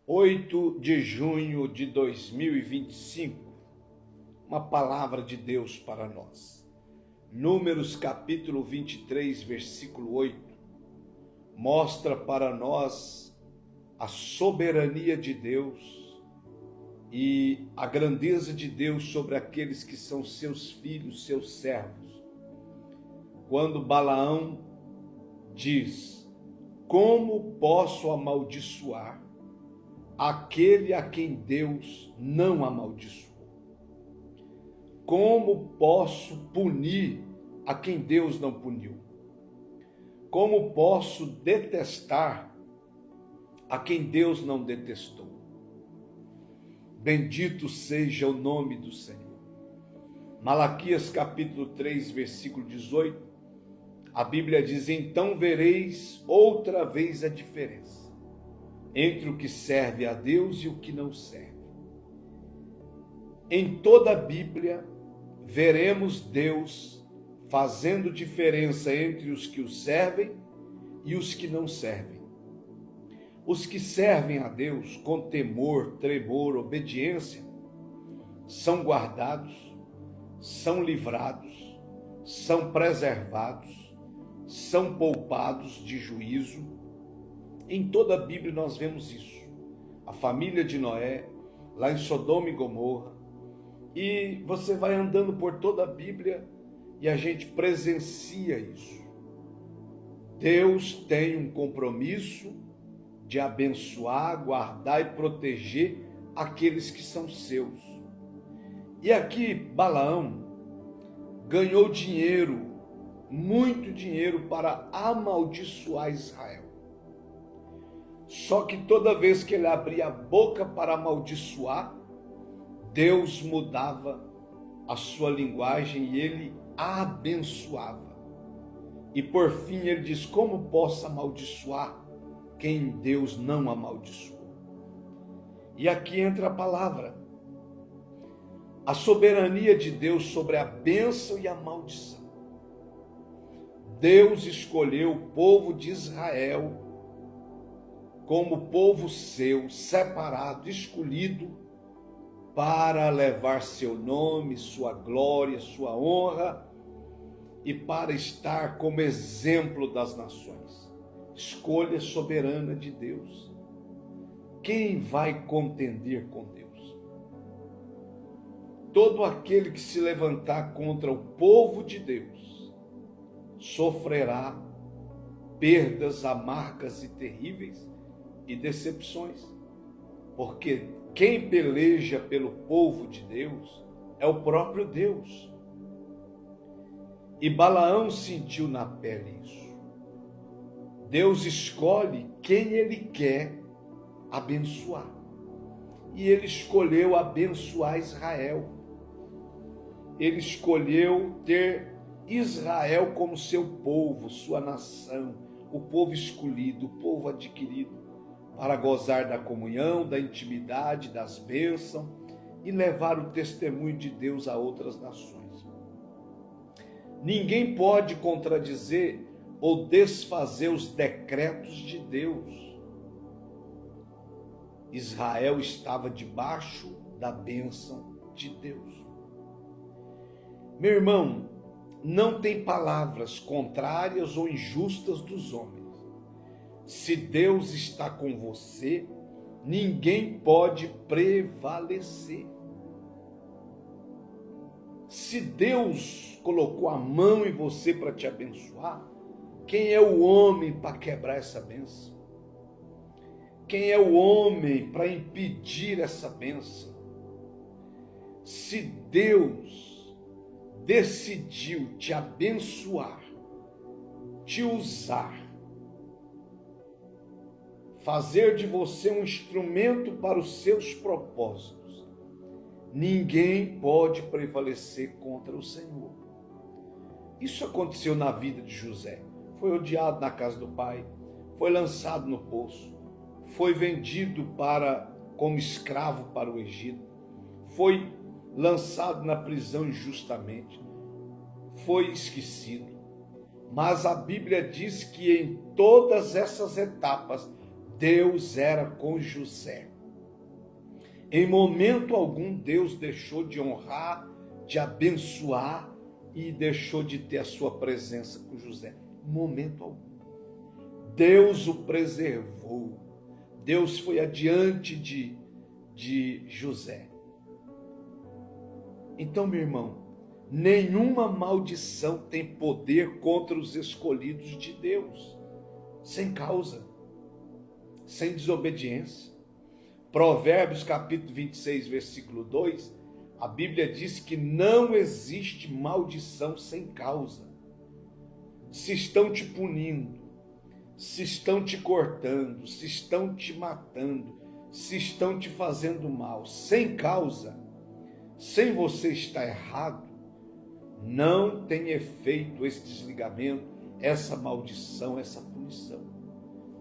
8 de junho de 2025, uma palavra de Deus para nós. Números capítulo 23, versículo 8, mostra para nós a soberania de Deus e a grandeza de Deus sobre aqueles que são seus filhos, seus servos. Quando Balaão diz: como posso amaldiçoar aquele a quem Deus não amaldiçoou? Como posso punir a quem Deus não puniu? Como posso detestar a quem Deus não detestou? Bendito seja o nome do Senhor. Malaquias capítulo 3, versículo 18, a Bíblia diz: então vereis outra vez a diferença entre o que serve a Deus e o que não serve. Em toda a Bíblia, veremos Deus fazendo diferença entre os que o servem e os que não servem. Os que servem a Deus com temor, tremor, obediência, são guardados, são livrados, são preservados, são poupados de juízo. Em toda a Bíblia nós vemos isso. A família de Noé, lá em Sodoma e Gomorra. E você vai andando por toda a Bíblia e a gente presencia isso. Deus tem um compromisso de abençoar, guardar e proteger aqueles que são seus. E aqui Balaão ganhou dinheiro, muito dinheiro, para amaldiçoar Israel. Só que toda vez que ele abria a boca para amaldiçoar, Deus mudava a sua linguagem e ele abençoava. E por fim ele diz: como posso amaldiçoar quem Deus não amaldiçoou? E aqui entra a palavra, a soberania de Deus sobre a bênção e a maldição. Deus escolheu o povo de Israel como povo seu, separado, escolhido, para levar seu nome, sua glória, sua honra e para estar como exemplo das nações. Escolha soberana de Deus. Quem vai contender com Deus? Todo aquele que se levantar contra o povo de Deus sofrerá perdas amargas e terríveis e decepções, porque quem peleja pelo povo de Deus é o próprio Deus. E Balaão sentiu na pele isso. Deus escolhe quem ele quer abençoar. E ele escolheu abençoar Israel. Ele escolheu ter Israel como seu povo, sua nação, o povo escolhido, o povo adquirido, para gozar da comunhão, da intimidade, das bênçãos e levar o testemunho de Deus a outras nações. Ninguém pode contradizer ou desfazer os decretos de Deus. Israel estava debaixo da bênção de Deus. Meu irmão, não tem palavras contrárias ou injustas dos homens. Se Deus está com você, ninguém pode prevalecer. Se Deus colocou a mão em você para te abençoar, quem é o homem para quebrar essa bênção? Quem é o homem para impedir essa bênção? Se Deus decidiu te abençoar, te usar, fazer de você um instrumento para os seus propósitos, ninguém pode prevalecer contra o Senhor. Isso aconteceu na vida de José. Foi odiado na casa do pai, foi lançado no poço, foi vendido como escravo para o Egito, foi lançado na prisão injustamente, foi esquecido. Mas a Bíblia diz que em todas essas etapas, Deus era com José. Em momento algum Deus deixou de honrar, de abençoar e deixou de ter a sua presença com José. Em momento algum. Deus o preservou. Deus foi adiante de José. Então, meu irmão, nenhuma maldição tem poder contra os escolhidos de Deus, sem causa, sem desobediência. Provérbios capítulo 26, versículo 2, a Bíblia diz que não existe maldição sem causa. Se estão te punindo, se estão te cortando, se estão te matando, se estão te fazendo mal, sem causa, sem você estar errado, não tem efeito esse desligamento, essa maldição, essa punição.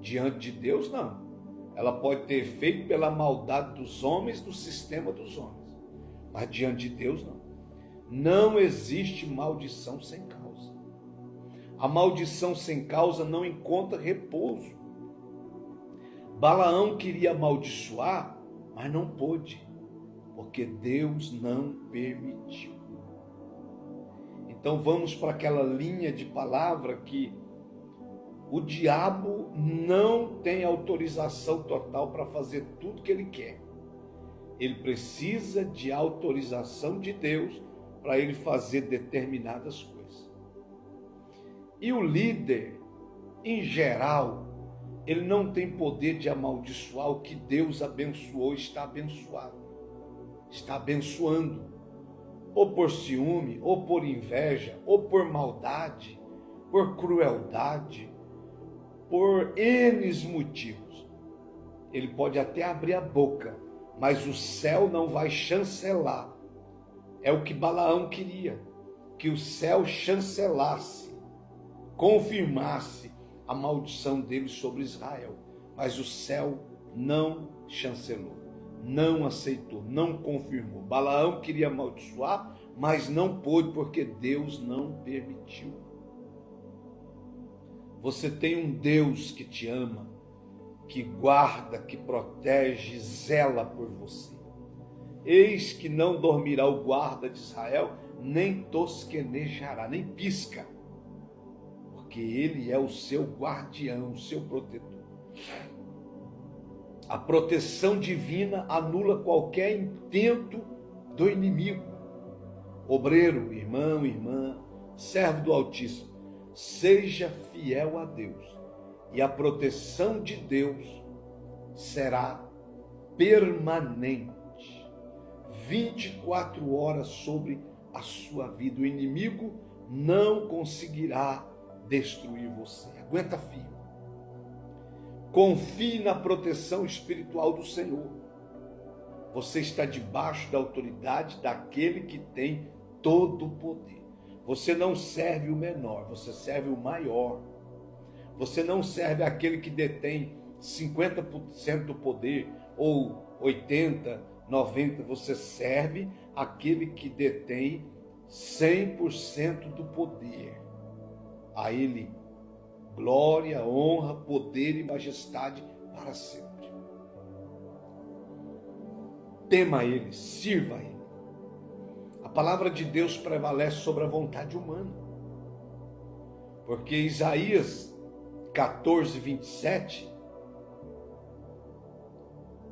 Diante de Deus, não. Ela pode ter efeito pela maldade dos homens, do sistema dos homens. Mas diante de Deus, não. Não existe maldição sem causa. A maldição sem causa não encontra repouso. Balaão queria amaldiçoar, mas não pôde, porque Deus não permitiu. Então vamos para aquela linha de palavra que o diabo não tem autorização total para fazer tudo que ele quer. Ele precisa de autorização de Deus para ele fazer determinadas coisas. E o líder, em geral, ele não tem poder de amaldiçoar o que Deus abençoou, está abençoado. Está abençoando. Ou por ciúme, ou por inveja, ou por maldade, por crueldade, por N motivos. Ele pode até abrir a boca, mas o céu não vai chancelar. É o que Balaão queria, que o céu chancelasse, confirmasse a maldição dele sobre Israel. Mas o céu não chancelou, não aceitou, não confirmou. Balaão queria amaldiçoar, mas não pôde porque Deus não permitiu. Você tem um Deus que te ama, que guarda, que protege, zela por você. Eis que não dormirá o guarda de Israel, nem tosquenejará, nem pisca, porque ele é o seu guardião, o seu protetor. A proteção divina anula qualquer intento do inimigo. Obreiro, irmão, irmã, servo do Altíssimo, seja fiel a Deus, e a proteção de Deus será permanente, 24 horas sobre a sua vida. O inimigo não conseguirá destruir você. Aguenta firme. Confie na proteção espiritual do Senhor. Você está debaixo da autoridade daquele que tem todo o poder. Você não serve o menor, você serve o maior. Você não serve aquele que detém 50% do poder, ou 80%, 90%. Você serve aquele que detém 100% do poder. A ele glória, honra, poder e majestade para sempre. Tema a ele, sirva a ele. A palavra de Deus prevalece sobre a vontade humana. Porque Isaías 14, 27,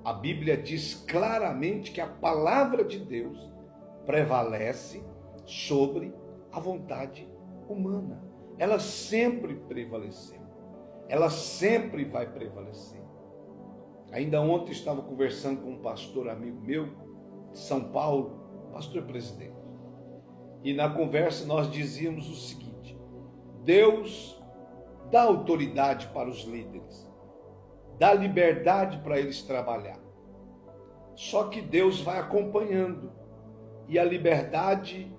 a Bíblia diz claramente que a palavra de Deus prevalece sobre a vontade humana. Ela sempre prevaleceu. Ela sempre vai prevalecer. Ainda ontem estava conversando com um pastor amigo meu, de São Paulo, pastor presidente. E na conversa nós dizíamos o seguinte: Deus dá autoridade para os líderes, dá liberdade para eles trabalhar. Só que Deus vai acompanhando, e a liberdade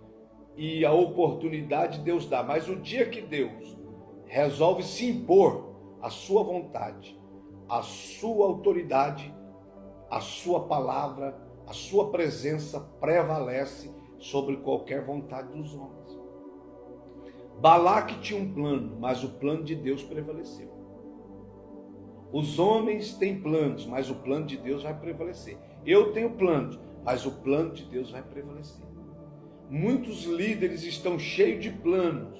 e a oportunidade Deus dá. Mas o dia que Deus resolve se impor a sua vontade, a sua autoridade, a sua palavra, a sua presença prevalece sobre qualquer vontade dos homens. Balaque tinha um plano, mas o plano de Deus prevaleceu. Os homens têm planos, mas o plano de Deus vai prevalecer. Eu tenho planos, mas o plano de Deus vai prevalecer. Muitos líderes estão cheios de planos.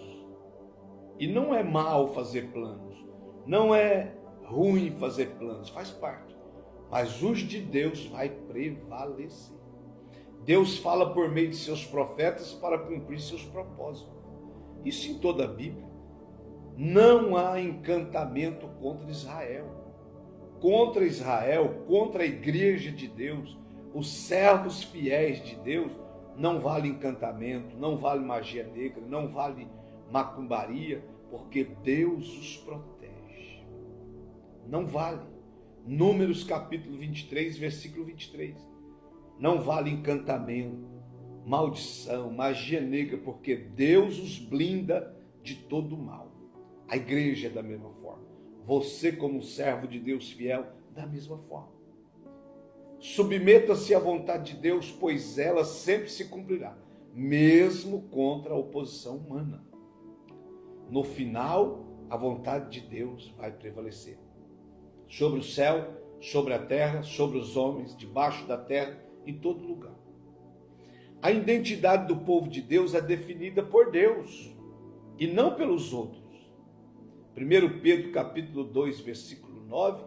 E não é mal fazer planos. Não é ruim fazer planos, faz parte. Mas os de Deus vai prevalecer. Deus fala por meio de seus profetas para cumprir seus propósitos. Isso em toda a Bíblia. Não há encantamento contra Israel. Contra Israel, contra a igreja de Deus, os servos fiéis de Deus, não vale encantamento, não vale magia negra, não vale macumbaria, porque Deus os protege. Não vale. Números capítulo 23, versículo 23. Não vale encantamento, maldição, magia negra, porque Deus os blinda de todo mal. A igreja é da mesma forma. Você, como servo de Deus fiel, da mesma forma. Submeta-se à vontade de Deus, pois ela sempre se cumprirá, mesmo contra a oposição humana. No final, a vontade de Deus vai prevalecer. Sobre o céu, sobre a terra, sobre os homens, debaixo da terra, em todo lugar. A identidade do povo de Deus é definida por Deus e não pelos outros. 1 Pedro capítulo 2, versículo 9,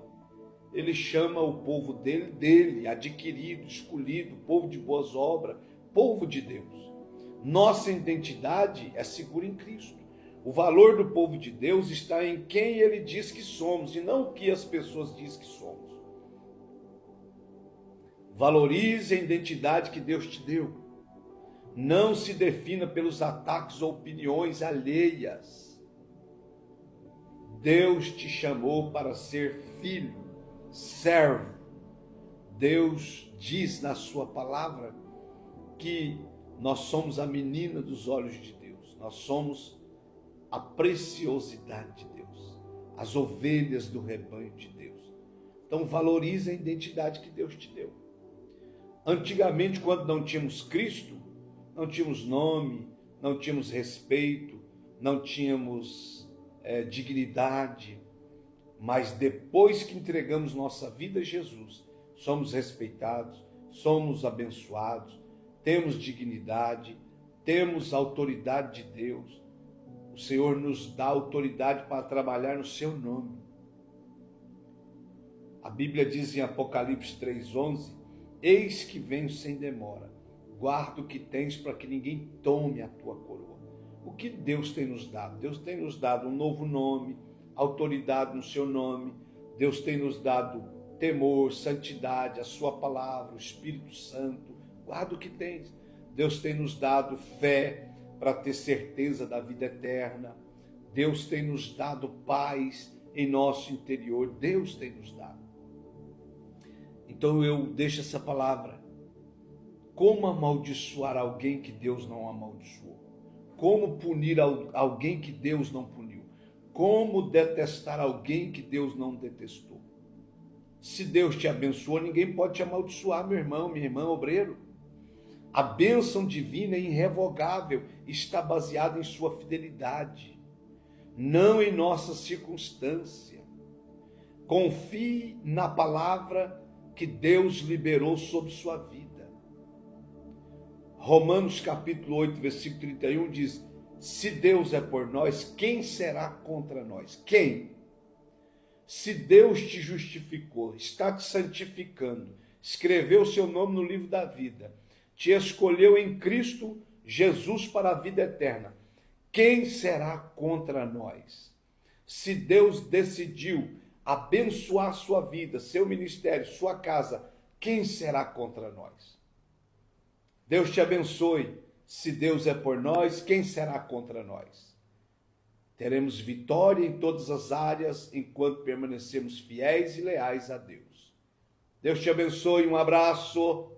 ele chama o povo dele, adquirido, escolhido, povo de boas obras, povo de Deus. Nossa identidade é segura em Cristo. O valor do povo de Deus está em quem ele diz que somos e não o que as pessoas dizem que somos. Valorize a identidade que Deus te deu. Não se defina pelos ataques ou opiniões alheias. Deus te chamou para ser filho, servo. Deus diz na sua palavra que nós somos a menina dos olhos de Deus. Nós somos a preciosidade de Deus, as ovelhas do rebanho de Deus. Então valorize a identidade que Deus te deu. Antigamente, quando não tínhamos Cristo, não tínhamos nome, não tínhamos respeito, não tínhamos dignidade, mas depois que entregamos nossa vida a Jesus, somos respeitados, somos abençoados, temos dignidade, temos autoridade de Deus. O Senhor nos dá autoridade para trabalhar no seu nome. A Bíblia diz em Apocalipse 3:11, eis que venho sem demora, guarda o que tens para que ninguém tome a tua coroa. O que Deus tem nos dado? Deus tem nos dado um novo nome, autoridade no seu nome. Deus tem nos dado temor, santidade, a sua palavra, o Espírito Santo. Guarda o que tens. Deus tem nos dado fé para ter certeza da vida eterna. Deus tem nos dado paz em nosso interior. Deus tem nos dado. Então eu deixo essa palavra. Como amaldiçoar alguém que Deus não amaldiçoou? Como punir alguém que Deus não puniu? Como detestar alguém que Deus não detestou? Se Deus te abençoou, ninguém pode te amaldiçoar, meu irmão, minha irmã, obreiro. A bênção divina é irrevogável, está baseada em sua fidelidade, não em nossa circunstância. Confie na palavra que Deus liberou sobre sua vida. Romanos capítulo 8, versículo 31 diz, se Deus é por nós, quem será contra nós? Quem? Se Deus te justificou, está te santificando, escreveu o seu nome no livro da vida, te escolheu em Cristo Jesus para a vida eterna, quem será contra nós? Se Deus decidiu abençoar sua vida, seu ministério, sua casa, quem será contra nós? Deus te abençoe. Se Deus é por nós, quem será contra nós? Teremos vitória em todas as áreas enquanto permanecemos fiéis e leais a Deus. Deus te abençoe. Um abraço.